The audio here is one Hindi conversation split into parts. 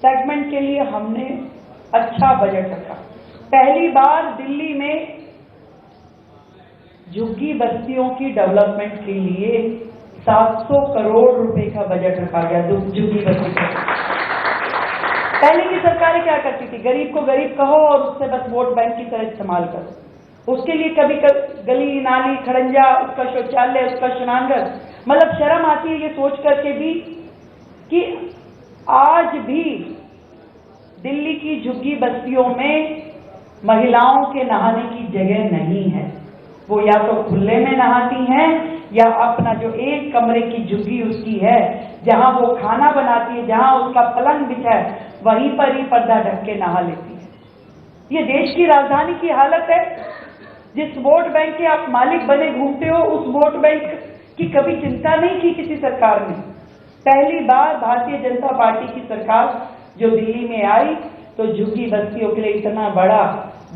सेगमेंट के लिए हमने अच्छा बजट रखा। पहली बार दिल्ली में झुग्गी बस्तियों की डेवलपमेंट के लिए 700 करोड़ रुपए का बजट रखा गया झुग्गी बस्ती का। पहले की सरकारें क्या करती थी, गरीब को गरीब कहो और उससे बस वोट बैंक की तरह इस्तेमाल करो। उसके लिए कभी गली नाली खड़ंजा, उसका शौचालय, उसका स्नानघर, मतलब शर्म आती है ये सोच करके भी कि आज भी दिल्ली की झुग्गी बस्तियों में महिलाओं के नहाने की जगह नहीं है। वो या तो खुले में नहाती हैं या अपना जो एक कमरे की झुग्गी उसकी है, जहां वो खाना बनाती है, जहां उसका पलंग बिछा है, वहीं पर ही पर्दा ढक के नहा लेती है। ये देश की राजधानी की हालत है। जिस वोट बैंक के आप मालिक बने घूमते हो, उस वोट बैंक की कभी चिंता नहीं की किसी सरकार ने। पहली बार भारतीय जनता पार्टी की सरकार जो दिल्ली में आई तो झुग्गी बस्तियों के लिए इतना बड़ा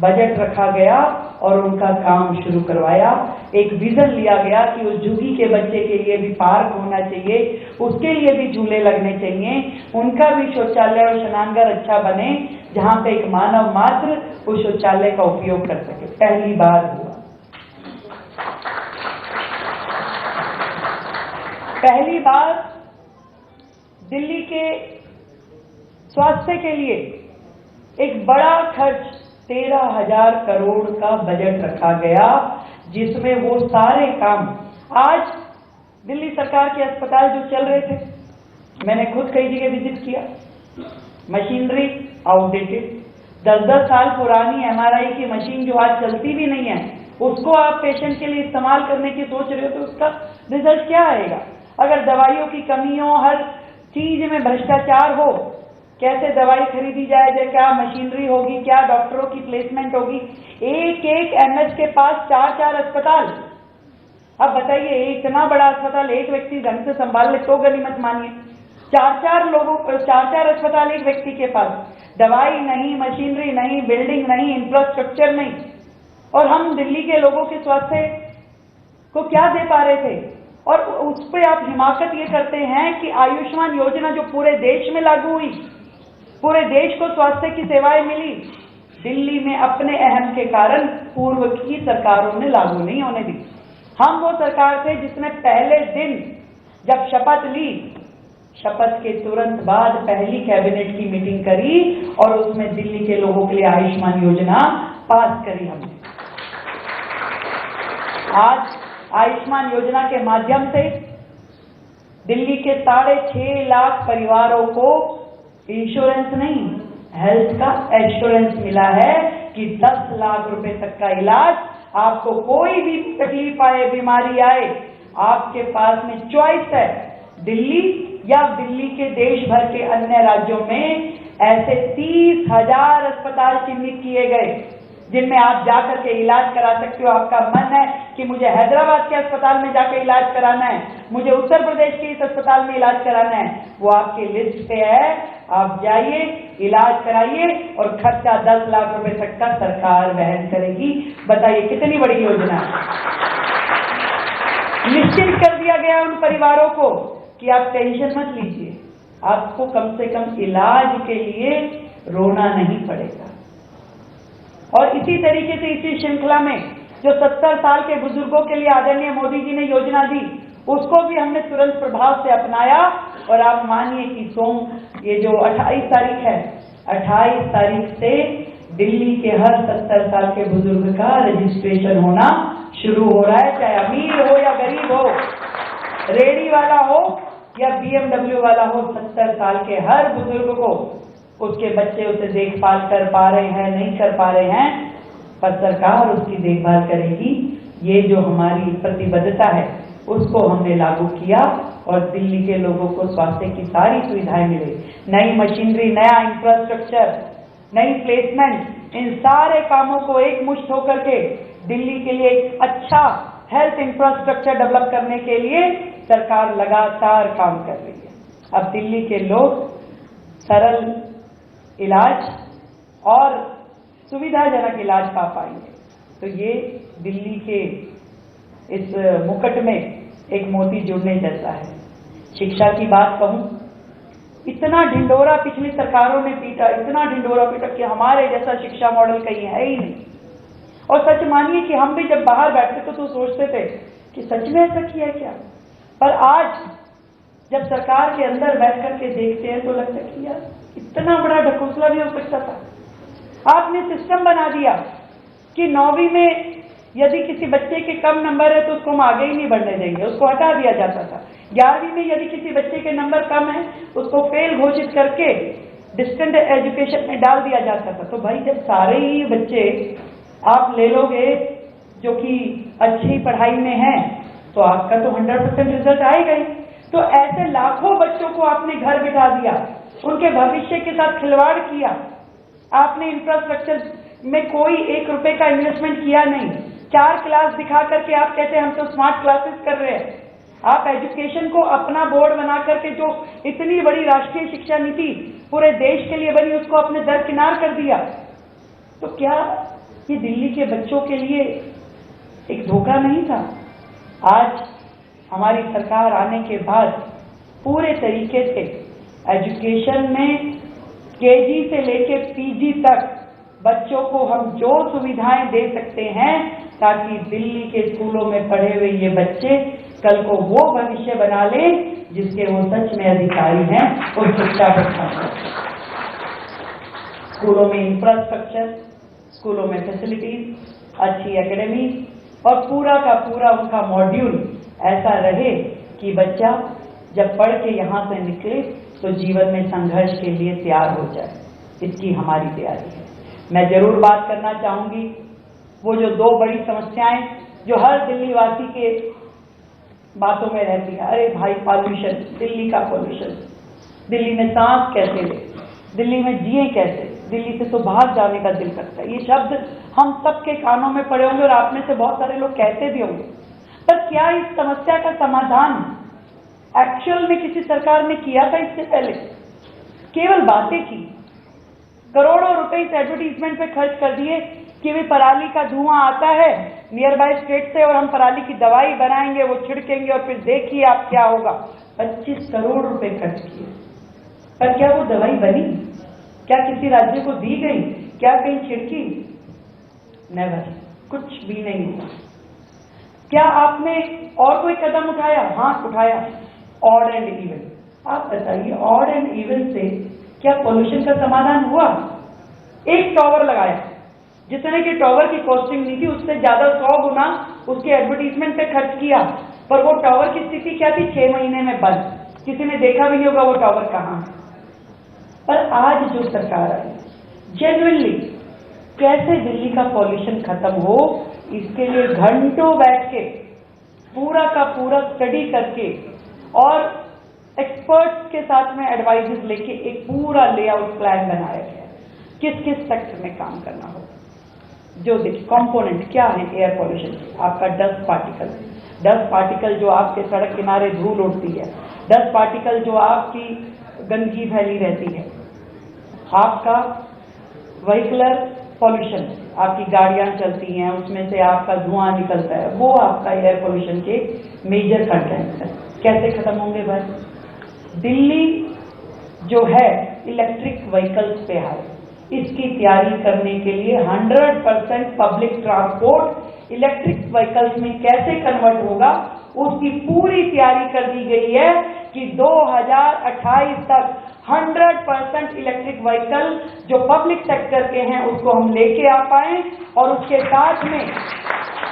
बजट रखा गया और उनका काम शुरू करवाया। एक विजन लिया गया कि उस झुग्गी के बच्चे के लिए भी पार्क होना चाहिए, उसके लिए भी झूले लगने चाहिए, उनका भी शौचालय और स्नानघर अच्छा बने, जहां पे एक मानव मात्र उस शौचालय का उपयोग कर सके। पहली बार हुआ। पहली बार दिल्ली के स्वास्थ्य के लिए एक बड़ा खर्च 13,000 करोड़ का बजट रखा गया, जिसमें वो सारे काम आज दिल्ली सरकार के अस्पताल जो चल रहे थे, मैंने खुद कई जगह विजिट किया, मशीनरी आउटडेटेड, 10-10 साल पुरानी MRI की मशीन जो आज चलती भी नहीं है, उसको आप पेशेंट के लिए इस्तेमाल करने की सोच रहे हो तो उसका रिजल्ट क्या आएगा? अगर दवाइयों की कमी हो, हर चीज में भ्रष्टाचार हो, कैसे दवाई खरीदी जाए, क्या मशीनरी होगी, क्या डॉक्टरों की प्लेसमेंट होगी। एक एक MS के पास 4-4 अस्पताल। अब बताइए, इतना बड़ा अस्पताल एक व्यक्ति ढंग से संभाल ले तो गनीमत मानिए। 4-4 अस्पताल एक व्यक्ति के पास, दवाई नहीं, मशीनरी नहीं, बिल्डिंग नहीं, इंफ्रास्ट्रक्चर नहीं। और हम दिल्ली के लोगों के स्वास्थ्य को क्या दे पा रहे थे? और उस पर आप हिमाकत ये करते हैं कि आयुष्मान योजना जो पूरे देश में लागू हुई, पूरे देश को स्वास्थ्य की सेवाएं मिली, दिल्ली में अपने अहम के कारण पूर्व की सरकारों ने लागू नहीं होने दी। हम वो सरकार थे जिसने पहले दिन जब शपथ ली, शपथ के तुरंत बाद पहली कैबिनेट की मीटिंग करी और उसमें दिल्ली के लोगों के लिए आयुष्मान योजना पास करी हमने। आज आयुष्मान योजना के माध्यम से दिल्ली के 6.5 लाख परिवारों को इंश्योरेंस नहीं, हेल्थ का एश्योरेंस मिला है कि 10 लाख रुपए तक का इलाज, आपको कोई भी तकलीफ आए, बीमारी आए, आपके पास में चॉइस है। दिल्ली या दिल्ली के देश भर के अन्य राज्यों में ऐसे 30,000 अस्पताल चिन्हित किए गए जिनमें आप जाकर के इलाज करा सकते हो। आपका मन है कि मुझे हैदराबाद के अस्पताल में जाकर इलाज कराना है, मुझे उत्तर प्रदेश के इस अस्पताल में इलाज कराना है, वो आपकी लिस्ट पे है। आप जाइए, इलाज कराइए और खर्चा 10 लाख रुपए तक का सरकार वहन करेगी। बताइए कितनी बड़ी योजना है। निश्चित कर दिया गया उन परिवारों को कि आप टेंशन मत लीजिए, आपको कम से कम इलाज के लिए रोना नहीं पड़ेगा। और इसी तरीके से इसी श्रृंखला में जो 70 साल के बुजुर्गों के लिए आदरणीय मोदी जी ने योजना दी, उसको भी हमने तुरंत प्रभाव से अपनाया। और आप मानिए कि ये जो 28 तारीख है, 28 तारीख से दिल्ली के हर 70 साल के बुजुर्ग का रजिस्ट्रेशन होना शुरू हो रहा है, चाहे अमीर हो या गरीब हो, रेडी वाला हो या BMW वाला हो। 70 साल के हर बुजुर्ग को उसके बच्चे उसे देखभाल कर पा रहे हैं, नहीं कर पा रहे हैं, पर सरकार उसकी देखभाल करेगी। ये जो हमारी प्रतिबद्धता है उसको हमने लागू किया और दिल्ली के लोगों को स्वास्थ्य की सारी सुविधाएं मिले। नई मशीनरी, नया इंफ्रास्ट्रक्चर, नई प्लेसमेंट, इन सारे कामों को एक मुश्त होकर के दिल्ली के लिए एक अच्छा हेल्थ इंफ्रास्ट्रक्चर डेवलप करने के लिए सरकार लगातार काम कर रही है। अब दिल्ली के लोग सरल इलाज और सुविधाजनक इलाज पा पाएंगे। तो ये दिल्ली के इस मुकुट में एक मोती जुड़ने जैसा है। शिक्षा की बात कहूं इतना ढिंडोरा पिछली सरकारों ने पीटा, इतना ढिंडोरा पीटा कि हमारे जैसा शिक्षा मॉडल कहीं है ही नहीं। और सच मानिए कि हम भी जब बाहर बैठते तो सोचते थे कि सच में ऐसा किया क्या, पर आज जब सरकार के अंदर बैठ करके देखते हैं तो लगता है कि यार इतना बड़ा ढकोसला भी हो सकता था। आपने सिस्टम बना दिया कि 9वीं में यदि किसी बच्चे के कम नंबर है तो उसको हम आगे ही नहीं बढ़ने देंगे, उसको हटा दिया जाता था। 11वीं में यदि किसी बच्चे के नंबर कम है उसको फेल घोषित करके डिस्टेंट एजुकेशन में डाल दिया जाता था। तो भाई जब सारे ही बच्चे आप ले लोगे जो कि अच्छी पढ़ाई में हैं तो आपका तो 100% रिजल्ट आएगा ही। तो ऐसे लाखों बच्चों को आपने घर बिठा दिया, उनके भविष्य के साथ खिलवाड़ किया। आपने इंफ्रास्ट्रक्चर में कोई 1 रुपए का इन्वेस्टमेंट किया नहीं। 4 क्लास दिखा करके आप कहते हैं हम तो स्मार्ट क्लासेस कर रहे हैं। आप एजुकेशन को अपना बोर्ड बना करके जो इतनी बड़ी राष्ट्रीय शिक्षा नीति पूरे देश के लिए बनी उसको अपने दरकिनार कर दिया। तो क्या ये दिल्ली के बच्चों के लिए एक धोखा नहीं था? आज हमारी सरकार आने के बाद पूरे तरीके से एजुकेशन में केजी से लेके पीजी तक बच्चों को हम जो सुविधाएं दे सकते हैं ताकि दिल्ली के स्कूलों में पढ़े हुए ये बच्चे कल को वो भविष्य बना लें जिसके वो सच में अधिकारी हैं और शिक्षा व्यवस्था। स्कूलों में इंफ्रास्ट्रक्चर, स्कूलों में फैसिलिटीज, अच्छी एकेडमी और पूरा का पूरा उनका मॉड्यूल ऐसा रहे कि बच्चा जब पढ़ के यहाँ से निकले तो जीवन में संघर्ष के लिए तैयार हो जाए। इसकी हमारी तैयारी है। मैं जरूर बात करना चाहूंगी वो जो 2 बड़ी समस्याएं जो हर दिल्ली वासी के बातों में रहती है। अरे भाई पॉल्यूशन, दिल्ली का पॉल्यूशन, दिल्ली में सांस कैसे ले, दिल्ली में जिए कैसे, दिल्ली से तो बाहर जाने का दिल करता है। ये शब्द हम सबके कानों में पड़े होंगे और आप में से बहुत सारे लोग कहते भी होंगे। पर क्या इस समस्या का समाधान एक्चुअल में किसी सरकार ने किया था? इससे पहले केवल बातें की, करोड़ों रुपए इस एडवर्टीजमेंट पे खर्च कर दिए कि वे पराली का धुआं आता है नियर बाय स्टेट से और हम पराली की दवाई बनाएंगे, वो छिड़केंगे और फिर देखिए आप क्या होगा। 25 करोड़ रुपए खर्च किए, पर क्या वो दवाई बनी? क्या किसी राज्य को दी गई? क्या कहीं छिड़की? नेवर, कुछ भी नहीं हुआ। क्या आपने और कोई कदम उठाया? हाँ उठाया, ऑड एंड इवन। आप बताइए ऑड एंड इवन से क्या पॉल्यूशन का समाधान हुआ? एक टावर लगाया, जितने की टावर की कॉस्टिंग नहीं थी उससे ज्यादा 100 गुना उसके एडवर्टीजमेंट पे खर्च किया, पर वो टावर की स्थिति क्या थी? 6 महीने में बंद, किसी ने देखा भी नहीं होगा वो टावर कहां है। पर आज जो सरकार आई जेन्युइनली कैसे दिल्ली का पॉल्यूशन खत्म हो इसके लिए घंटों बैठ के पूरा का पूरा स्टडी करके और एक्सपर्ट्स के साथ में एडवाइजेस लेके एक पूरा लेआउट प्लान बनाया गया, किस किस सेक्टर में काम करना हो। जो देखिए कंपोनेंट क्या है एयर पॉल्यूशन के, आपका डस्ट पार्टिकल जो आपके सड़क किनारे धूल उड़ती है, डस्ट पार्टिकल जो आपकी गंदगी फैली रहती है, आपका व्हीकलर पॉल्यूशन, आपकी गाड़ियां चलती हैं उसमें से आपका धुआं निकलता है, वो आपका एयर पॉल्यूशन के मेजर कंटेंट है। कैसे खत्म होंगे भाई? दिल्ली जो है इलेक्ट्रिक व्हीकल्स पे है, इसकी तैयारी करने के लिए 100% पब्लिक ट्रांसपोर्ट इलेक्ट्रिक व्हीकल्स में कैसे कन्वर्ट होगा उसकी पूरी तैयारी कर दी गई है कि 2028 तक 100% इलेक्ट्रिक व्हीकल जो पब्लिक सेक्टर के हैं उसको हम लेके आ पाए और उसके साथ में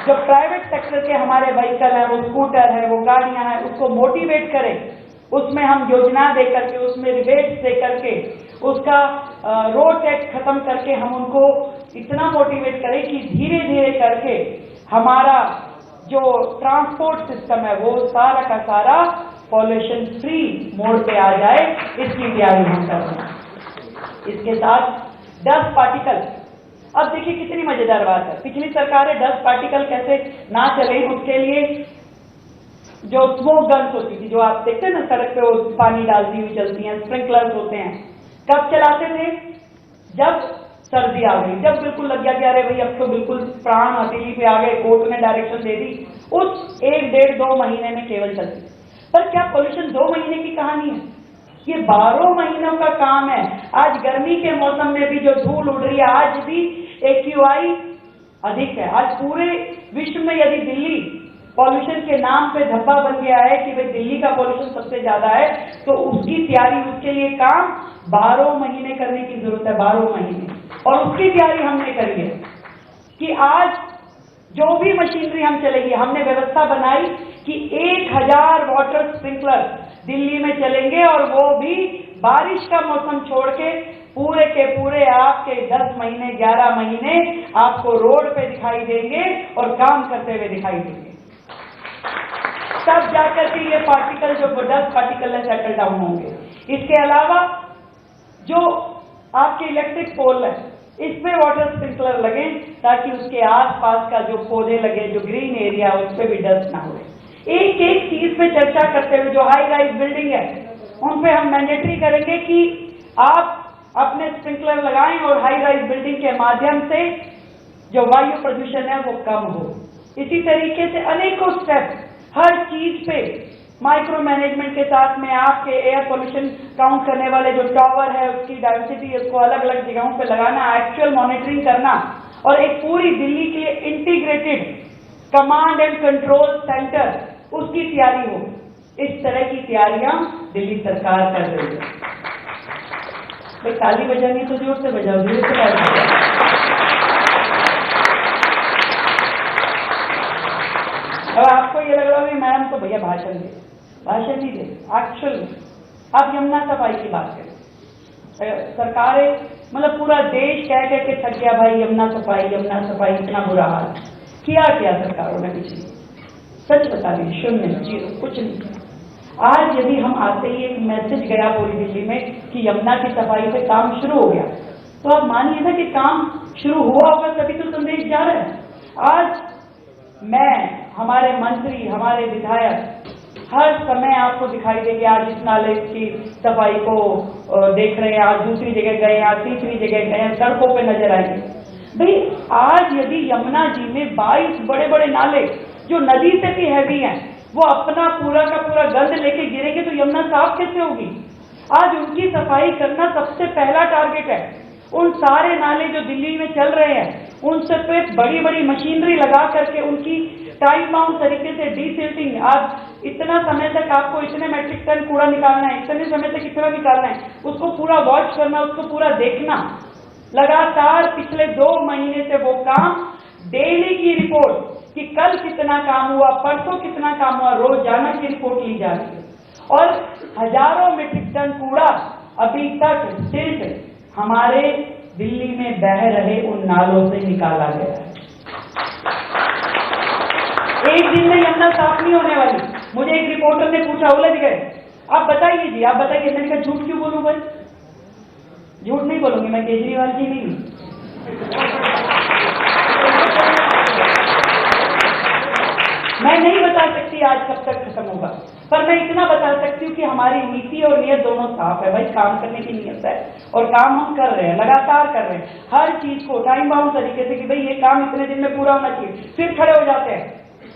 जो प्राइवेट सेक्टर के हमारे व्हीकल हैं, वो स्कूटर है, वो गाड़ियां हैं, उसको मोटिवेट करें, उसमें हम योजना दे करके, उसमें रिबेट दे करके, उसका रोड टैक्स खत्म करके हम उनको इतना मोटिवेट करें कि धीरे धीरे करके हमारा जो ट्रांसपोर्ट सिस्टम है वो सारा का सारा पॉल्यूशन फ्री मोड पे आ जाए। इसकी तैयारी हम कर रहे हैं। इसके साथ डस्ट पार्टिकल, अब देखिए कितनी मजेदार बात है, पिछली सरकारें डस्ट पार्टिकल कैसे ना चले उसके लिए जो स्मोक गन्स होती थी, जो आप देखते हैं ना सड़क पे वो पानी डालती हुई चलती हैं, स्प्रिंकलर्स होते हैं, कब चलाते थे? जब सर्दी आ गई, जब बिल्कुल लग गया कि अरे भाई अब तो बिल्कुल प्राण हथेली पे आ गए, कोर्ट ने डायरेक्शन दे दी, उस 1, 1.5, 2 महीने में केवल चलती। पर क्या पॉल्यूशन 2 महीने की कहानी है? ये 12 महीनों का काम है। आज गर्मी के मौसम में भी जो धूल उड़ रही है, आज भी AQI अधिक है। आज पूरे विश्व में यदि दिल्ली पॉल्यूशन के नाम पे धब्बा बन गया है कि भाई दिल्ली का पॉल्यूशन सबसे ज्यादा है, तो उसकी तैयारी, उसके लिए काम 12 महीने करने की जरूरत है, 12 महीने। और उसकी तैयारी हमने करी है कि आज जो भी मशीनरी हम चलेगी, हमने व्यवस्था बनाई कि 1000 वाटर स्प्रिंकलर दिल्ली में चलेंगे, और वो भी बारिश का मौसम छोड़ के पूरे के पूरे आपके 10 महीने 11 महीने आपको रोड पे दिखाई देंगे और काम करते हुए दिखाई देंगे। तब जाकर के ये पार्टिकल, जो डस्ट पार्टिकल है, सेटल डाउन होंगे। इसके अलावा जो आपके इलेक्ट्रिक पोल है, इसमें वाटर स्प्रिंकलर लगे ताकि उसके आसपास का जो पौधे लगे, जो ग्रीन एरिया, उस पर भी डस्ट ना हो। एक एक चीज पे चर्चा करते हुए, जो हाई राइज बिल्डिंग है उन पे हम मैंडेटरी करेंगे कि आप अपने स्प्रिंकलर लगाएं और हाई राइज बिल्डिंग के माध्यम से जो वायु प्रदूषण है वो कम हो। इसी तरीके से अनेकों स्टेप, हर चीज पे माइक्रो मैनेजमेंट के साथ में आपके एयर पोल्यूशन काउंट करने वाले जो टॉवर है, उसकी डेंसिटी, उसको अलग अलग जगहों पे लगाना, एक्चुअल मॉनिटरिंग करना, और एक पूरी दिल्ली के लिए integrated command and control centre, उसकी तैयारी हो। इस तरह की तैयारियां दिल्ली सरकार कर रही है। भाई ताली बजानी तो जोर से बजाओ, जोर से बजाओ। अब आपको ये लग रहा है मैडम तो भैया भाषण नहीं दे। एक्चुअल आप यमुना सफाई की बात करें, सरकारें मतलब पूरा देश कह के थक गया, भाई यमुना सफाई, इतना बुरा हाल। किया सरकारों ने पिछली? सच बता दीजिए, शून्य, जीरो, कुछ नहीं। आज यदि हम आते ही एक मैसेज गया पूरी दिल्ली में कि यमुना की सफाई पे काम शुरू हो गया, तो आप मानिए ना कि काम शुरू हुआ होगा तभी तो संदेश जा रहा है। आज मैं, हमारे मंत्री, हमारे विधायक हर समय आपको दिखाई देंगे। आज इस नाले की सफाई को देख रहे हैं, आज दूसरी जगह गए, आज तीसरी जगह गए, सड़कों पे नजर आएंगे। भाई आज यदि यमुना जी में 22 बड़े बड़े नाले जो नदी से भी हैवी हैं, वो अपना पूरा का पूरा गंद लेके गिरेंगे तो यमुना साफ कैसे होगी? आज उनकी सफाई करना सबसे पहला टारगेट है। उन सारे नाले जो दिल्ली में चल रहे हैं, उन सब पे बड़ी बड़ी मशीनरी लगा करके उनकी टाइम बाउंड तरीके से डीसिल्टिंग, आज इतना समय तक आपको इतने मेट्रिक टन कूड़ा निकालना है, इतने समय तक इतना निकालना है, उसको पूरा वॉच करना, उसको पूरा देखना। लगातार पिछले 2 महीने से वो काम, डेली की रिपोर्ट कि कल कितना काम हुआ, परसों कितना काम हुआ, रोजाना की रिपोर्ट ली जा रही है। और हजारों मीट्रिक टन कूड़ा अभी तक सिर्फ हमारे दिल्ली में बह रहे उन नालों से निकाला गया है। एक दिन में यमुना साफ नहीं होने वाली। मुझे एक रिपोर्टर ने पूछा, उलझ गए, आप बताइए जी, आप बताइए। मैंने कहा झूठ क्यों बोलूं भाई? झूठ नहीं बोलूंगी, मैं केजरीवाल जी नहीं हूं। मैं नहीं बता सकती आज कब तक खत्म होगा, पर मैं इतना बता सकती हूँ कि हमारी नीति और नियत दोनों साफ है। भाई काम करने की नियत है और काम हम कर रहे हैं, लगातार कर रहे हैं, हर चीज को टाइम बाउंड तरीके से कि भाई ये काम इतने दिन में पूरा होना चाहिए। फिर खड़े हो जाते हैं,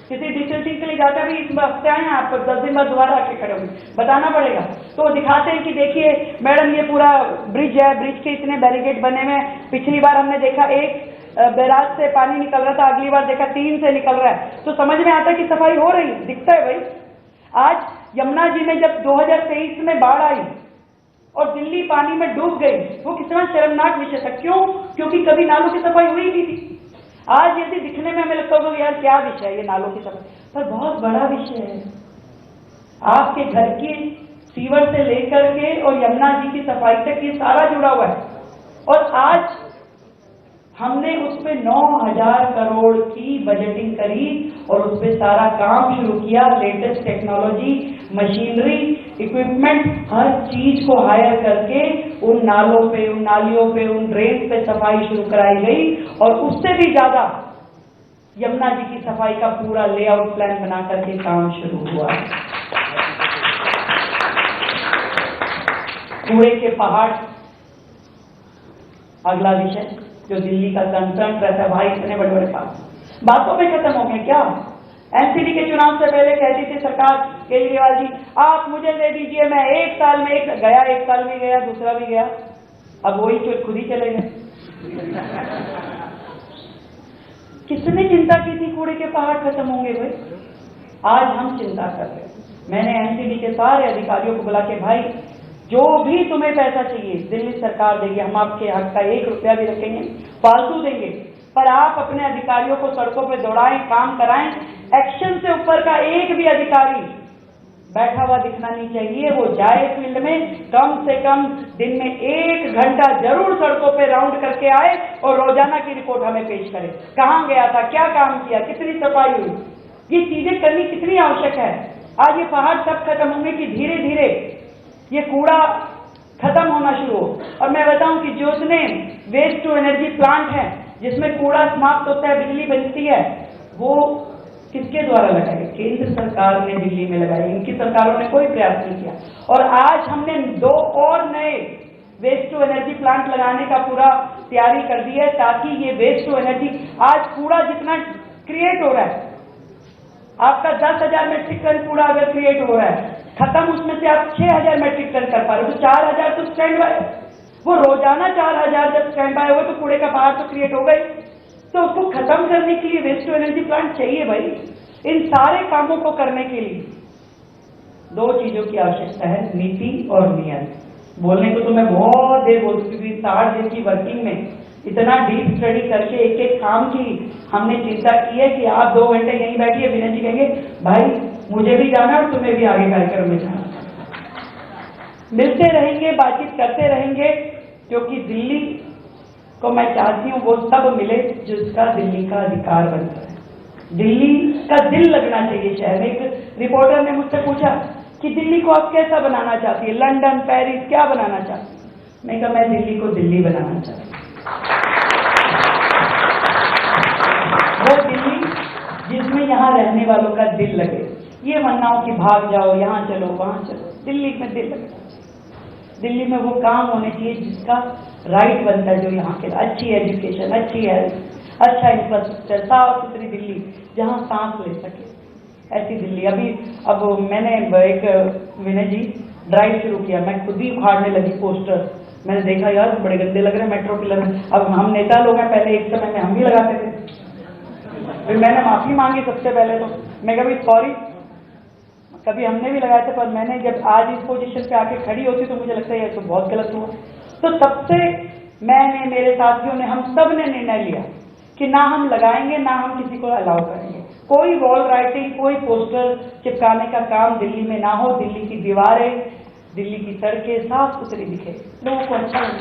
किसी डिस्टेंसिंग के लिए जाते हैं, इस हफ्ते आए हैं, आपको 10 दिन बाद दोबारा आके खड़े होंगे, बताना पड़ेगा। तो दिखाते हैं कि देखिए मैडम ये पूरा ब्रिज है, ब्रिज के इतने बैरिकेड बने हुए हैं, पिछली बार हमने देखा एक बैराज से पानी निकल रहा था, अगली बार देखा 3 से निकल रहा है, तो समझ में आता है कि सफाई हो रही है, दिखता है भाई। आज यमुना जी में जब 2023 में बाढ़ आई और दिल्ली पानी में डूब गई, वो कितना शर्मनाक विषय था। क्यों? क्योंकि कभी नालों की सफाई हुई नहीं थी। आज यदि दिखने में हमें लगता होगा यार क्या विषय है ये नालों की सफाई, पर बहुत बड़ा विषय है। आपके घर की सीवर से लेकर के और यमुना जी की सफाई तक ये सारा जुड़ा हुआ है। और आज हमने उस पे 9,000 करोड़ की बजटिंग करी और उस पे सारा काम शुरू किया। लेटेस्ट टेक्नोलॉजी, मशीनरी, इक्विपमेंट, हर चीज को हायर करके उन नालों पे, उन नालियों पे, उन ड्रेन पे सफाई शुरू कराई गई। और उससे भी ज्यादा यमुना जी की सफाई का पूरा लेआउट प्लान बना करके काम शुरू हुआ। कूड़े के पहाड़ अगला विषय जो दिल्ली का कंसर्न रहता है। भाई इतने बड़े बड़े काम बातों में खत्म हो गए क्या? एनसीडी के चुनाव से पहले कहती थी सरकार, केजरीवाल जी आप मुझे दे दीजिए, मैं 1 साल में एक साल भी गया, दूसरा भी गया, अब वही खुद ही चले गए। किसने चिंता की थी कूड़े के पहाड़ खत्म होंगे भाई? आज हम चिंता कर रहे हैं। मैंने एनसीडी के सारे अधिकारियों को बुला के, भाई जो भी तुम्हें पैसा चाहिए दिल्ली सरकार देगी, हम आपके हक का 1 रुपया भी रखेंगे, फालतू देंगे, पर आप अपने अधिकारियों को सड़कों पर दौड़ाएं, काम कराएं। एक्शन से ऊपर का एक भी अधिकारी बैठा हुआ दिखना नहीं चाहिए। वो जाए फील्ड में, कम से कम दिन में 1 घंटा जरूर सड़कों पे राउंड करके आए और रोजाना की रिपोर्ट हमें पेश करे। कहां गया था, क्या काम किया, कितनी सफाई हुई, ये चीजें करनी कितनी आवश्यक है। आज ये पहाड़ सब खत्म होंगे कि धीरे धीरे ये कूड़ा खत्म होना शुरू हो। और मैं बताऊं कि जो उसने वेस्ट टू एनर्जी प्लांट है, जिसमें कूड़ा समाप्त होता है, बिजली बनती है, वो किसके द्वारा लगाए? केंद्र सरकार ने दिल्ली में लगाई। इनकी सरकारों ने कोई प्रयास नहीं किया। और आज हमने 2 और नए वेस्ट टू एनर्जी प्लांट लगाने का पूरा तैयारी कर दी है, ताकि ये वेस्ट टू एनर्जी, आज कूड़ा जितना क्रिएट हो रहा है, आपका 10,000 मेट्रिक टन कूड़ा अगर क्रिएट हो रहा है, खत्म उसमें से आप 6,000 मेट्रिक टन कर पा रहे हो, तो 4,000 तो स्टैंड बाय। वो रोजाना 4,000 जब स्टैंड बाय हो तो कूड़े का पहाड़ तो क्रिएट हो गई। तो उसको खत्म करने के लिए वेस्ट टू एनर्जी प्लांट चाहिए भाई। इन सारे कामों को करने के लिए 2 चीजों की आवश्यकता है, नीति और नियम। बोलने को तो मैं बहुत देर बोल चुकी थी, 60 दिन की वर्किंग में इतना डीप स्टडी करके एक काम की हमने चिंता की है कि आप 2 घंटे यहीं बैठिए, विनय जी कहेंगे भाई मुझे भी जाना और तुम्हें भी आगे कार्यक्रम में जाना। मिलते रहेंगे, बातचीत करते रहेंगे, क्योंकि दिल्ली को मैं चाहती हूं वो सब मिले जिसका दिल्ली का अधिकार बनता है। दिल्ली का दिल लगना चाहिए शहर में। एक रिपोर्टर ने मुझसे पूछा कि दिल्ली को आप कैसा बनाना चाहती है, लंदन, पेरिस, क्या बनाना चाहती? मैं कहा मैं दिल्ली को दिल्ली बनाना चाहती हूं। वो दिल्ली जिसमें यहां रहने वालों का दिल लगे। ये मनना हो कि भाग जाओ, यहां चलो, वहां चलो। दिल्ली में दिल लगना चाहिए। दिल्ली में वो काम होने चाहिए जिसका राइट बनता है, जो यहाँ के अच्छी एजुकेशन, अच्छी हेल्थ, अच्छा इंफ्रास्ट्रक्चर, साफ सुथरी दिल्ली जहाँ सांस ले सके, ऐसी दिल्ली। अब मैंने एक विनय जी ड्राइव शुरू किया, मैं खुद ही उखाड़ने लगी पोस्टर। मैंने देखा यार बड़े गंदे लग रहे हैं मेट्रो पिलर में। अब हम नेता लोग हैं, पहले एक समय में हम भी लगाते थे, फिर मैंने माफी मांगी सबसे पहले तो। मैं कभी सॉरी, कभी हमने भी लगाए थे, पर मैंने जब आज इस पोजीशन पे आके खड़ी होती तो मुझे लगता है ये तो बहुत गलत हुआ। तो तब से मैंने, मेरे साथियों ने, हम सब ने निर्णय लिया कि ना हम लगाएंगे, ना हम किसी को अलाउ करेंगे। कोई वॉल राइटिंग, कोई पोस्टर चिपकाने का काम दिल्ली में ना हो। दिल्ली की दीवारें, दिल्ली की सड़कें साफ सुथरी दिखे, लोगों को अच्छा लगे।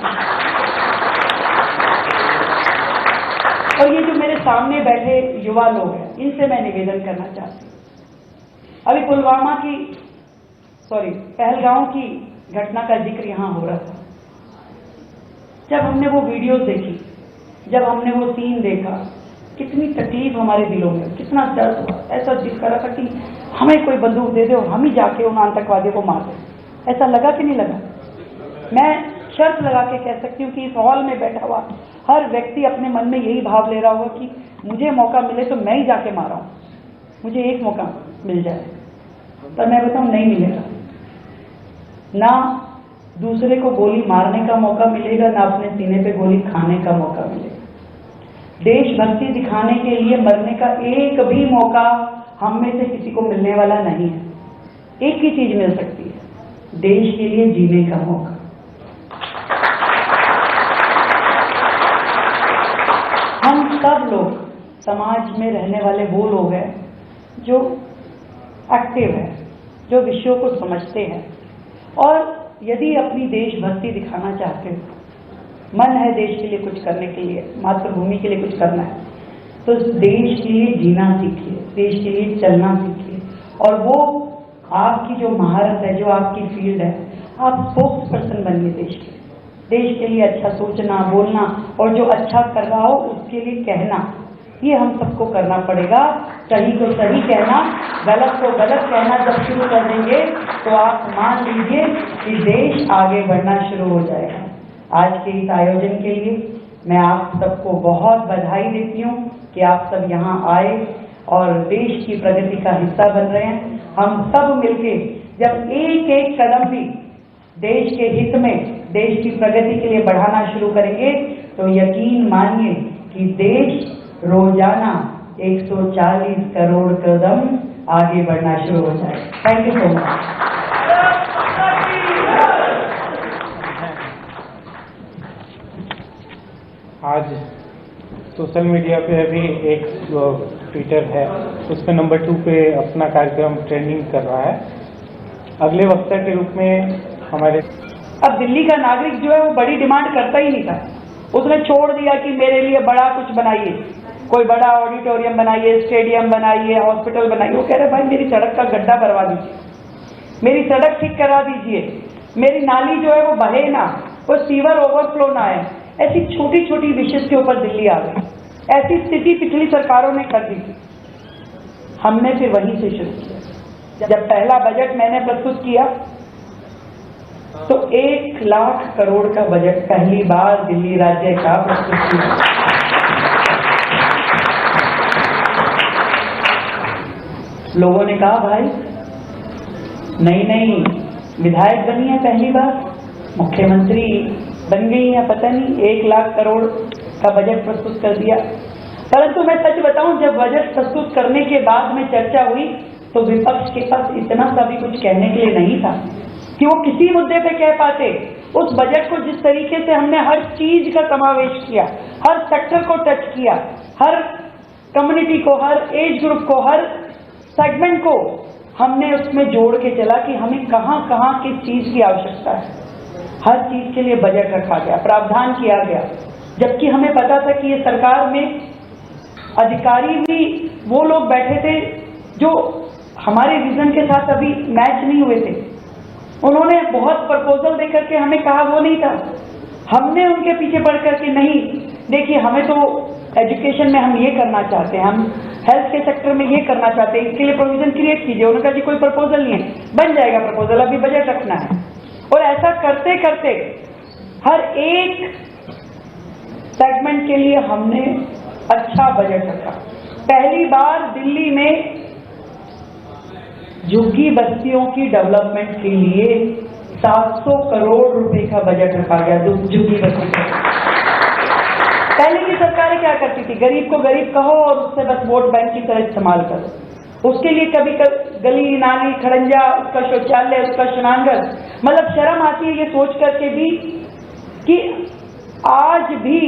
और ये जो मेरे सामने बैठे युवा लोग हैं, इनसे मैं निवेदन करना चाहती हूँ। अभी पहलगांव की घटना का जिक्र यहां हो रहा था। जब हमने वो वीडियोस देखी, जब हमने वो सीन देखा, कितनी तकलीफ हमारे दिलों में, कितना दर्द हुआ। ऐसा दिल कर रहा था कि हमें कोई बंदूक दे दे और हम ही जाके उन आतंकवादियों को मार दें। ऐसा लगा कि नहीं लगा? मैं शर्त लगा के कह सकती हूँ कि इस हॉल में बैठा हुआ हर व्यक्ति अपने मन में यही भाव ले रहा होगा कि मुझे मौका मिले तो मैं ही जाके मारा हूं, मुझे एक मौका मिल जाए। पर मैं बताऊं, नहीं मिलेगा। ना दूसरे को गोली मारने का मौका मिलेगा, ना अपने सीने पे गोली खाने का मौका मिलेगा। देशभक्ति दिखाने के लिए मरने का एक भी मौका हम में से किसी को मिलने वाला नहीं है। एक ही चीज मिल सकती है, देश के लिए जीने का मौका। हम सब लोग समाज में रहने वाले वो लोग हैं जो एक्टिव है, जो विषयों को समझते हैं, और यदि अपनी देशभक्ति दिखाना चाहते हो, मन है देश के लिए कुछ करने के लिए, मातृभूमि के लिए कुछ करना है, तो देश के लिए जीना सीखिए, देश के लिए चलना सीखिए। और वो आपकी जो महारत है, जो आपकी फील्ड है, आप स्पोक्स पर्सन बनिए देश के लिए अच्छा सोचना, बोलना, और जो अच्छा कर रहा हो उसके लिए कहना। ये हम सबको करना पड़ेगा। सही को सही कहना, गलत को गलत कहना जब शुरू कर देंगे तो आप मान लीजिए कि देश आगे बढ़ना शुरू हो जाएगा। आज के इस आयोजन के लिए मैं आप सबको बहुत बधाई देती हूँ कि आप सब यहाँ आए। और देश की प्रगति का हिस्सा बन रहे हैं। हम सब मिलके जब एक एक कदम भी देश के हित में, देश की प्रगति के लिए बढ़ाना शुरू करेंगे तो यकीन मानिए कि देश रोजाना 140 करोड़ कदम आगे बढ़ना शुरू हो जाए। Thank you so much. आज सोशल मीडिया पे अभी एक जो ट्विटर है उस पे नंबर 2 पे अपना कार्यक्रम ट्रेंडिंग कर रहा है। अगले वक्ता के रूप में हमारे अब दिल्ली का नागरिक जो है वो बड़ी डिमांड करता ही नहीं था। उसने छोड़ दिया कि मेरे लिए बड़ा कुछ बनाइए, कोई बड़ा ऑडिटोरियम बनाइए, स्टेडियम बनाइए, हॉस्पिटल बनाइए। वो कह रहे भाई मेरी सड़क का गड्ढा भरवा दीजिए, मेरी सड़क ठीक करा दीजिए, मेरी नाली जो है वो बहे ना, वो सीवर ओवरफ्लो ना है। ऐसी छोटी छोटी विषय के ऊपर दिल्ली आ गई। ऐसी स्थिति पिछली सरकारों ने कर दी थी। हमने फिर वहीं से शुरू किया। जब पहला बजट मैंने प्रस्तुत किया तो 1 लाख करोड़ का बजट पहली बार दिल्ली राज्य का प्रस्तुत किया। लोगों ने कहा भाई नई विधायक बनी है, पहली बार मुख्यमंत्री बन गई है, पता नहीं 1 लाख करोड़ का बजट प्रस्तुत कर दिया। परंतु मैं सच बताऊं, जब बजट प्रस्तुत करने के बाद में चर्चा हुई तो विपक्ष के पास इतना सा भी कुछ कहने के लिए नहीं था कि वो किसी मुद्दे पे कह पाते। उस बजट को जिस तरीके से हमने हर चीज का समावेश किया, हर सेक्टर को टच किया, हर कम्युनिटी को, हर एज ग्रुप को, हर सेगमेंट को हमने उसमें जोड़ के चला कि हमें कहां कहां किस चीज की आवश्यकता है। हर चीज के लिए बजट रखा गया, प्रावधान किया गया। जबकि हमें पता था कि ये सरकार में अधिकारी भी वो लोग बैठे थे जो हमारे विजन के साथ अभी मैच नहीं हुए थे। उन्होंने बहुत प्रपोजल देकर के हमें कहा वो नहीं था। हमने उनके पीछे पड़ करके नहीं, देखिए हमें तो एजुकेशन में हम ये करना चाहते हैं, हम हेल्थ के सेक्टर में ये करना चाहते हैं, इसके लिए प्रोविजन क्रिएट कीजिए। उन्होंने कहा जी कोई प्रपोजल नहीं है, बन जाएगा प्रपोजल, अभी बजट रखना है। और ऐसा करते करते हर एक सेगमेंट के लिए हमने अच्छा बजट रखा। पहली बार दिल्ली में झुग्गी बस्तियों की डेवलपमेंट के लिए 700 करोड़ रुपए का बजट रखा गया। झुग्गी बस्ती का पहले की सरकारें क्या करती थी, गरीब को गरीब कहो और उससे बस वोट बैंक की तरह इस्तेमाल करो। उसके लिए कभी गली नाली खड़ंजा, उसका शौचालय, उसका स्नानघर, मतलब शर्म आती है ये सोच करके भी कि आज भी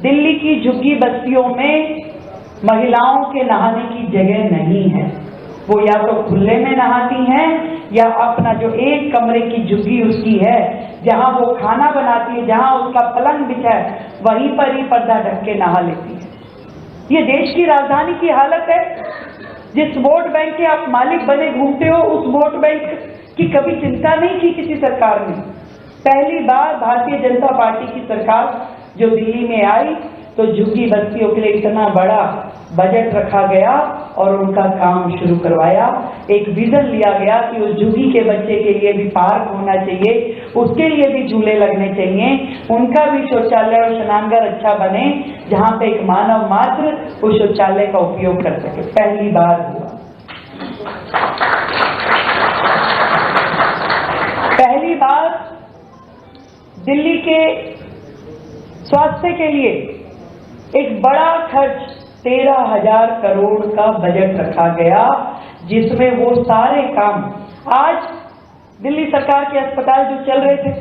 दिल्ली की झुग्गी बस्तियों में महिलाओं के नहाने की जगह नहीं है। वो या तो खुले में नहाती हैं या अपना जो एक कमरे की झुग्गी उसकी है, जहां वो खाना बनाती है, जहां उसका पलंग बिछा है, वहीं पर ही पर्दा ढक के नहा लेती है। ये देश की राजधानी की हालत है। जिस वोट बैंक के आप मालिक बने घूमते हो, उस वोट बैंक की कभी चिंता नहीं की किसी सरकार ने। पहली बार भारतीय जनता पार्टी की सरकार जो दिल्ली में आई तो झुग्गी बस्तियों के लिए इतना बड़ा बजट रखा गया और उनका काम शुरू करवाया। एक विजन लिया गया कि उस झुग्गी के बच्चे के लिए भी पार्क होना चाहिए, उसके लिए भी झूले लगने चाहिए, उनका भी शौचालय और स्नानघर अच्छा बने, जहां पे एक मानव मात्र उस शौचालय का उपयोग कर सके। पहली बार हुआ। पहली बार दिल्ली के स्वास्थ्य के लिए एक बड़ा खर्च 13,000 करोड़ का बजट रखा गया, जिसमें वो सारे काम आज दिल्ली सरकार के अस्पताल जो चल रहे थे,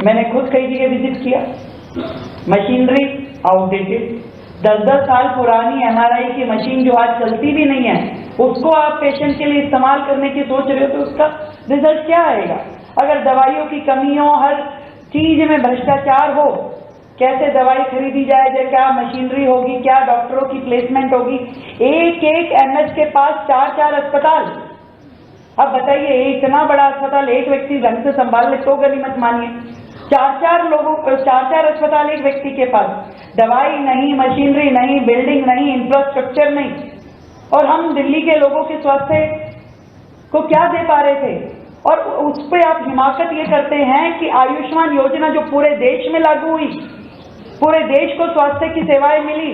मैंने खुद कई जगह विजिट किया, मशीनरी आउटडेटेड, 10-10 साल पुरानी MRI की मशीन जो आज चलती भी नहीं है, उसको आप पेशेंट के लिए इस्तेमाल करने की सोच रहे हो तो उसका रिजल्ट क्या आएगा? अगर दवाइयों की कमी हो, हर चीज में भ्रष्टाचार हो, कैसे दवाई खरीदी जाए, क्या मशीनरी होगी, क्या डॉक्टरों की प्लेसमेंट होगी। एक एक MS के पास 4-4 अस्पताल। अब बताइए इतना बड़ा अस्पताल एक व्यक्ति ढंग से संभाल ले तो गनीमत मानिए। 4-4 अस्पताल एक व्यक्ति के पास, दवाई नहीं, मशीनरी नहीं, बिल्डिंग नहीं, इंफ्रास्ट्रक्चर नहीं। और हम दिल्ली के लोगों के स्वास्थ्य को क्या दे पा रहे थे? और उस पर आप हिमाकत ये करते हैं कि आयुष्मान योजना जो पूरे देश में लागू हुई, पूरे देश को स्वास्थ्य की सेवाएं मिली,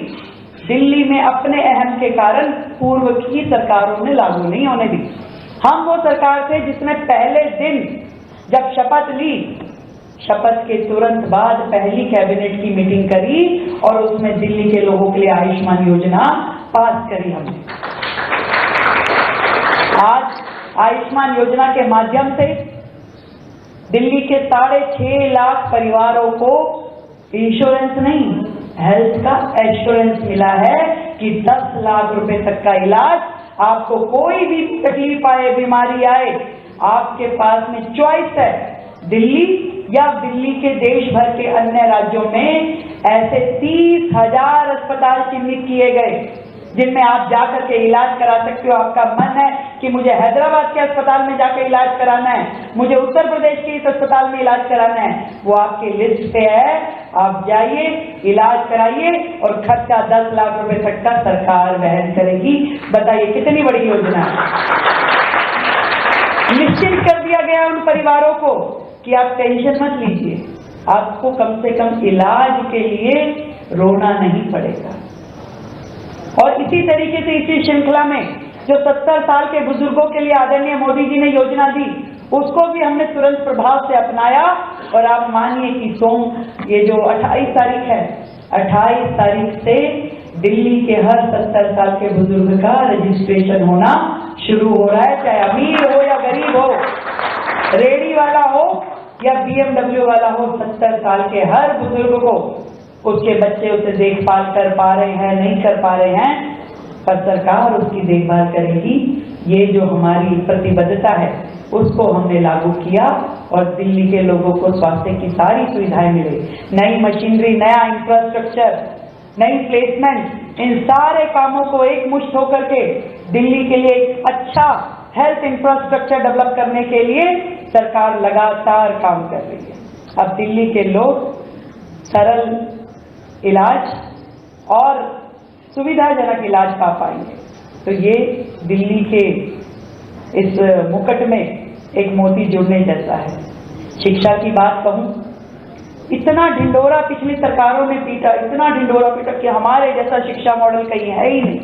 दिल्ली में अपने अहम के कारण पूर्व की सरकारों ने लागू नहीं होने दी। हम वो सरकार थे जिसने पहले दिन जब शपथ ली, शपथ के तुरंत बाद पहली कैबिनेट की मीटिंग करी और उसमें दिल्ली के लोगों के लिए आयुष्मान योजना पास करी हमने। आज आयुष्मान योजना के माध्यम से दिल्ली के 6.5 लाख परिवारों को इंश्योरेंस नहीं, हेल्थ का एश्योरेंस मिला है कि 10 लाख रुपए तक का इलाज, आपको कोई भी तकलीफ आए, बीमारी आए, आपके पास में चॉइस है। दिल्ली या दिल्ली के देश भर के अन्य राज्यों में ऐसे 30,000 अस्पताल चिन्हित किए गए जिनमें आप जाकर के इलाज करा सकते हो। आपका मन है कि मुझे हैदराबाद के अस्पताल में जाकर इलाज कराना है, मुझे उत्तर प्रदेश के इस अस्पताल में इलाज कराना है, वो आपकी लिस्ट पे है। आप जाइए, इलाज कराइए और खर्चा 10 लाख रुपए तक का सरकार वहन करेगी। बताइए कितनी बड़ी योजना है। निश्चित कर दिया गया उन परिवारों को कि आप टेंशन मत लीजिए, आपको कम से कम इलाज के लिए रोना नहीं पड़ेगा। और इसी तरीके से इसी श्रृंखला में जो 70 साल के बुजुर्गों के लिए आदरणीय मोदी जी ने योजना दी, उसको भी हमने तुरंत प्रभाव से अपनाया। और आप मानिए कि ये जो 28 तारीख है, 28 तारीख से दिल्ली के हर 70 साल के बुजुर्ग का रजिस्ट्रेशन होना शुरू हो रहा है, चाहे अमीर हो या गरीब हो, रेडी वाला हो या BMW वाला हो। 70 साल के हर बुजुर्ग को उसके बच्चे उसे देखभाल कर पा रहे हैं, नहीं कर पा रहे हैं, पर सरकार उसकी देखभाल करेगी। ये जो हमारी प्रतिबद्धता है उसको हमने लागू किया और दिल्ली के लोगों को स्वास्थ्य की सारी सुविधाएं मिले। नई मशीनरी, नया इंफ्रास्ट्रक्चर, नई प्लेसमेंट, इन सारे कामों को एक मुश्त होकर के दिल्ली के लिए एक अच्छा हेल्थ इंफ्रास्ट्रक्चर डेवलप करने के लिए सरकार लगातार काम कर रही है। अब दिल्ली के लोग सरल इलाज और सुविधाजनक इलाज पा पाएंगे। तो ये दिल्ली के इस मुकुट में एक मोती जुड़ने जैसा है। शिक्षा की बात कहूं, इतना ढिंडोरा पिछली सरकारों ने पीटा, इतना ढिंडोरा पीटा कि हमारे जैसा शिक्षा मॉडल कहीं है ही नहीं।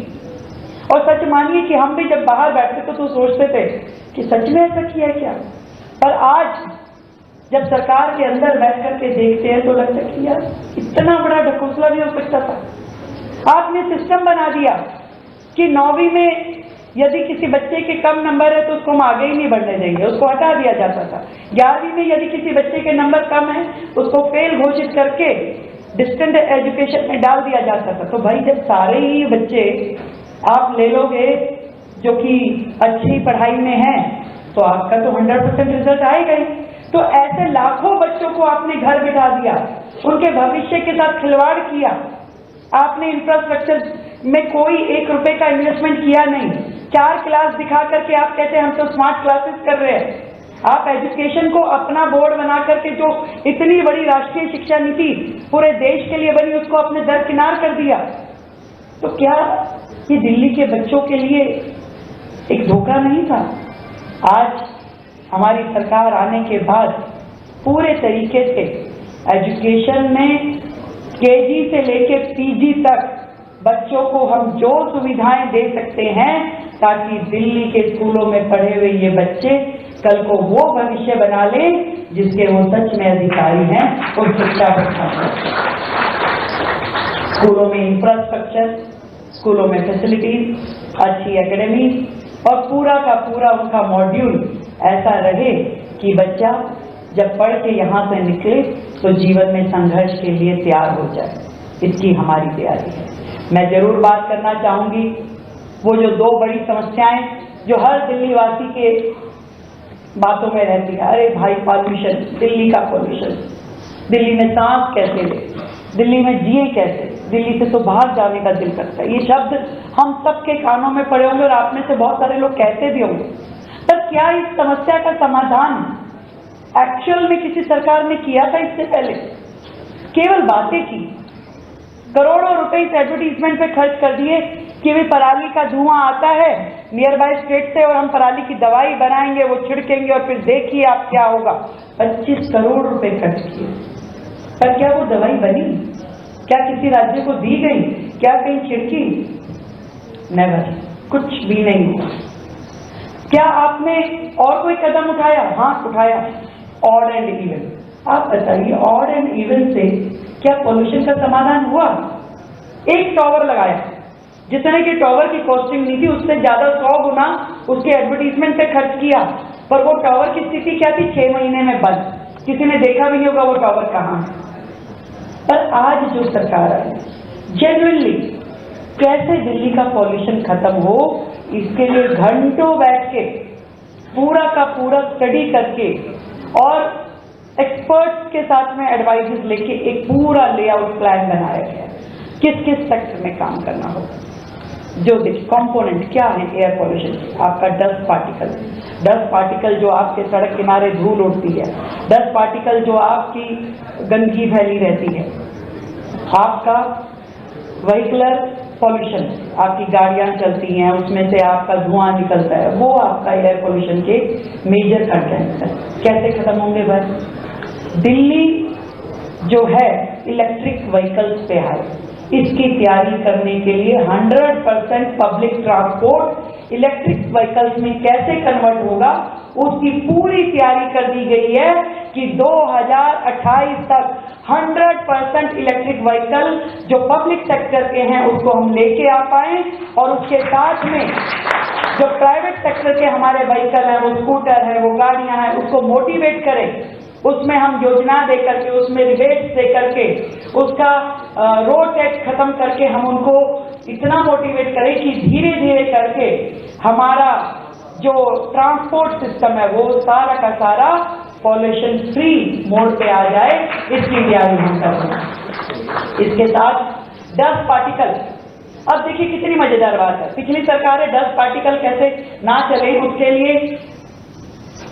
और सच मानिए कि हम भी जब बाहर बैठते तो सोचते थे कि सच में ऐसा किया क्या, पर आज जब सरकार के अंदर बैठ करके देखते हैं तो लगता है कि यार इतना बड़ा ढकोसला भी हो सकता था। आपने सिस्टम बना दिया कि 9वीं में यदि किसी बच्चे के कम नंबर है तो उसको हम आगे ही नहीं बढ़ने देंगे, उसको हटा दिया जाता था। 11वीं में यदि किसी बच्चे के नंबर कम है उसको फेल घोषित करके डिस्टेंट एजुकेशन में डाल दिया जाता था। तो भाई जब सारे ही बच्चे आप ले लोगे जो कि अच्छी पढ़ाई में हैं तो आपका तो 100% रिजल्ट आएगा ही। तो ऐसे लाखों बच्चों को आपने घर बिठा दिया, उनके भविष्य के साथ खिलवाड़ किया। आपने इंफ्रास्ट्रक्चर में कोई 1 रुपए का इन्वेस्टमेंट किया नहीं। 4 क्लास दिखा करके आप कहते हैं हम तो स्मार्ट क्लासेस कर रहे हैं। आप एजुकेशन को अपना बोर्ड बना करके जो इतनी बड़ी राष्ट्रीय शिक्षा नीति पूरे देश के लिए बनी उसको अपने दरकिनार कर दिया। तो क्या ये दिल्ली के बच्चों के लिए एक धोखा नहीं था? आज हमारी सरकार आने के बाद पूरे तरीके से एजुकेशन में केजी से लेके पीजी तक बच्चों को हम जो सुविधाएं दे सकते हैं ताकि दिल्ली के स्कूलों में पढ़े हुए ये बच्चे कल को वो भविष्य बना ले जिसके वो सच में अधिकारी हैं और शिक्षा बढ़ा। स्कूलों में इंफ्रास्ट्रक्चर, स्कूलों में फैसिलिटीज, अच्छी एकेडमीज और पूरा का पूरा उनका मॉड्यूल ऐसा रहे कि बच्चा जब पढ़ के यहाँ से निकले तो जीवन में संघर्ष के लिए तैयार हो जाए। इसकी हमारी तैयारी है। मैं जरूर बात करना चाहूंगी वो जो 2 बड़ी समस्याएं जो हर दिल्ली वासी के बातों में रहती है। अरे भाई पॉल्यूशन, दिल्ली का पॉल्यूशन, दिल्ली में सांस कैसे ले, दिल्ली में जिए कैसे, दिल्ली से तो बाहर जाने का दिल करता है। ये शब्द हम सबके कानों में पड़े होंगे और आप में से बहुत सारे लोग कहते भी होंगे। पर क्या इस समस्या का समाधान एक्चुअल में किसी सरकार ने किया था? इससे पहले केवल बातें की, करोड़ों रुपए इस एडवर्टीजमेंट पे खर्च कर दिए कि भी पराली का धुआं आता है नियर बाय स्टेट से और हम पराली की दवाई बनाएंगे, वो छिड़केंगे और फिर देखिए आप क्या होगा। 25 करोड़ रुपए खर्च किए, पर क्या वो दवाई बनी? क्या किसी राज्य को दी गई? क्या कहीं छिड़की? नेवर, कुछ भी नहीं हुआ। क्या आपने और कोई कदम उठाया? हाँ उठाया, ऑड एंड इवन। आप बताइए, ऑड एंड इवन से क्या पोल्यूशन का समाधान हुआ? एक टॉवर लगाया, जितने की टॉवर की कॉस्टिंग नहीं थी उससे ज्यादा 100 गुना उसके एडवर्टीजमेंट पे खर्च किया, पर वो टॉवर की स्थिति क्या थी? 6 महीने में बंद, किसी ने देखा भी नहीं होगा वो टॉवर कहां है। पर आज जो सरकार आई, जेन्युइनली कैसे दिल्ली का पॉल्यूशन खत्म हो, इसके लिए घंटों बैठ के पूरा का पूरा स्टडी करके और एक्सपर्ट्स के साथ में एडवाइजेस लेके एक पूरा लेआउट प्लान बनाया गया, किस किस सेक्टर में काम करना होगा। जो देखिए कंपोनेंट क्या है एयर पॉल्यूशन के, आपका डस्ट पार्टिकल जो आपके सड़क किनारे धूल उड़ती है, डस्ट पार्टिकल जो आपकी गंदगी फैली रहती है, आपका व्हीकलर पॉल्यूशन, आपकी गाड़ियां चलती हैं उसमें से आपका धुआं निकलता है, वो आपका एयर पॉल्यूशन के मेजर कंटेंट है। कैसे खत्म होंगे भाई? दिल्ली जो है इलेक्ट्रिक व्हीकल्स पे है, इसकी तैयारी करने के लिए 100% पब्लिक ट्रांसपोर्ट इलेक्ट्रिक व्हीकल्स में कैसे कन्वर्ट होगा, उसकी पूरी तैयारी कर दी गई है कि 2028 तक 100% इलेक्ट्रिक व्हीकल जो पब्लिक सेक्टर के हैं उसको हम लेके आ पाए, और उसके साथ में जो प्राइवेट सेक्टर के हमारे व्हीकल हैं, वो स्कूटर है, वो गाड़ियां हैं, उसको मोटिवेट करें, उसमें हम योजना दे करके, उसमें रिबेट दे करके, उसका रोड टैक्स खत्म करके हम उनको इतना मोटिवेट करें कि धीरे धीरे करके हमारा जो ट्रांसपोर्ट सिस्टम है वो सारा का सारा पॉल्यूशन फ्री मोड पे आ जाए। इसकी तैयारी हम कर रहे हैं। इसके साथ डस्ट पार्टिकल, अब देखिए कितनी मजेदार बात है, पिछली सरकारें डस्ट पार्टिकल कैसे ना चले उसके लिए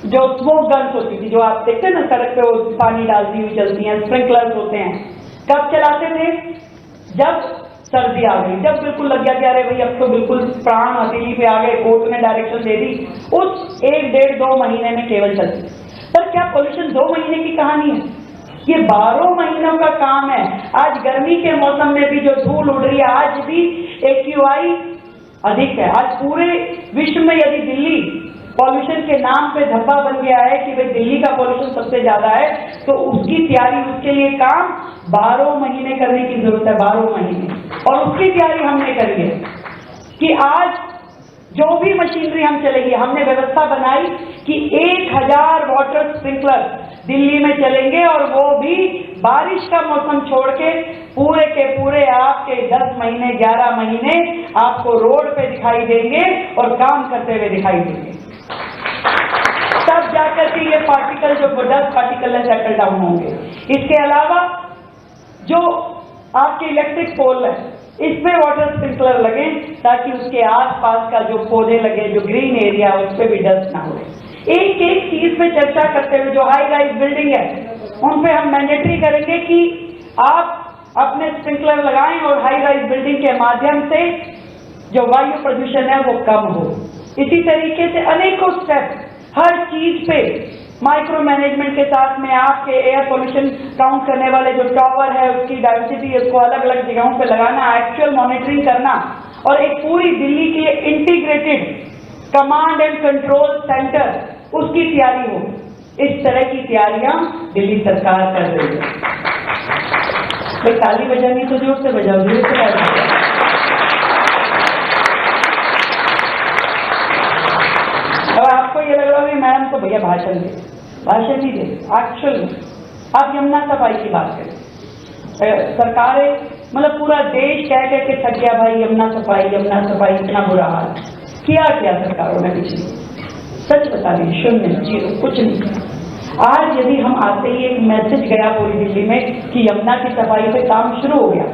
जो स्मोक गन्स होती थी, जो आप देखते हैं ना सड़क पे वो पानी डालती हुई चलती हैं, स्प्रिंकलर्स होते हैं, कब चलाते थे? जब सर्दी आ गई, जब बिल्कुल लग गया कि अरे भाई अब तो बिल्कुल प्राण हथेली पे आ गए, कोर्ट ने डायरेक्शन दे दी, उस 1, 1.5, 2 महीने में केवल चलती। पर क्या पॉल्यूशन 2 महीने की कहानी है? ये 12 महीनों का काम है। आज गर्मी के मौसम में भी जो धूल उड़ रही है, आज भी AQI अधिक है। आज पूरे विश्व में यदि दिल्ली पॉल्यूशन के नाम पे धब्बा बन गया है कि भाई दिल्ली का पॉल्यूशन सबसे ज्यादा है, तो उसकी तैयारी, उसके लिए काम 12 महीने करने की जरूरत है, 12 महीने। और उसकी तैयारी हमने करी है कि आज जो भी मशीनरी हम चलेगी, हमने व्यवस्था बनाई कि 1000 वाटर स्प्रिंकलर दिल्ली में चलेंगे, और वो भी बारिश का मौसम छोड़ के पूरे आपके 10 महीने 11 महीने आपको रोड पे दिखाई देंगे और काम करते हुए दिखाई देंगे। तब जाकर के ये पार्टिकल जो डस्ट पार्टिकल है सेटल डाउन होंगे। इसके अलावा जो आपके इलेक्ट्रिक पोल है, इसमें वाटर स्प्रिंकलर लगे ताकि उसके आसपास का जो पौधे लगे, जो ग्रीन एरिया है, उस पर भी डस्ट ना हो। एक एक चीज पे चर्चा करते हुए जो हाई राइज बिल्डिंग है उन पे हम मैंडेटरी करेंगे कि आप अपने स्प्रिंकलर लगाएं और हाई राइज बिल्डिंग के माध्यम से जो वायु प्रदूषण है वो कम हो। इसी तरीके से अनेकों स्टेप, हर चीज पे माइक्रो मैनेजमेंट के साथ में आपके एयर पोल्यूशन काउंट करने वाले जो टॉवर है उसकी डाइवर्सिटी, उसको अलग अलग जगहों पे लगाना, एक्चुअल मॉनिटरिंग करना, और एक पूरी दिल्ली के integrated command and control centre, उसकी तैयारी हो। इस तरह की तैयारियां दिल्ली सरकार कर रही है। भाई ताली बजानी तो जोर से बजाओ, जोर से बजाओ। अब आपको ये लग रहा है मैडम तो भैया भाषण नहीं दे। एक्चुअल आप यमुना सफाई की बात करें, सरकारें मतलब पूरा देश कह के थक गया भाई यमुना सफाई, इतना बुरा हाल। किया क्या सरकारों ने पिछली? सच बता रही, 0, 0, कुछ नहीं। आज यदि हम आते ही एक मैसेज गया पूरी दिल्ली में कि यमुना की सफाई पे काम शुरू हो गया,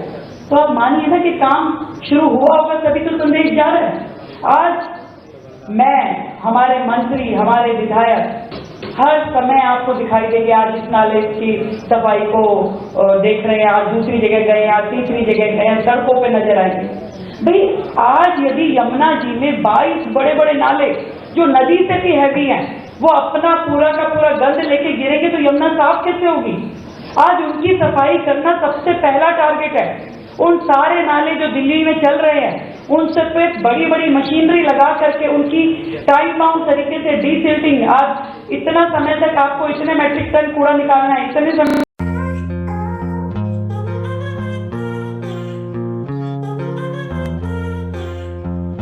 तो आप मानिए ना कि काम शुरू हुआ होगा तभी तो संदेश जा रहा है। आज मैं, हमारे मंत्री, हमारे विधायक हर समय आपको दिखाई देंगे। आज इस नाले की सफाई को देख रहे हैं, आज दूसरी जगह गए, आज तीसरी जगह गए, सड़कों पे नजर आएंगे। भाई आज यदि यमुना जी में 22 बड़े बड़े नाले जो नदी से भी हैवी हैं, वो अपना पूरा का पूरा गंद लेके गिरेंगे तो यमुना साफ कैसे होगी? आज उनकी सफाई करना सबसे पहला टारगेट है। उन सारे नाले जो दिल्ली में चल रहे हैं उन सब पे बड़ी बड़ी मशीनरी लगा करके उनकी टाइम बाउंड तरीके से डीसिल्टिंग, आज इतना समय तक आपको इतने मैट्रिक टन कूड़ा निकालना है, इतने समय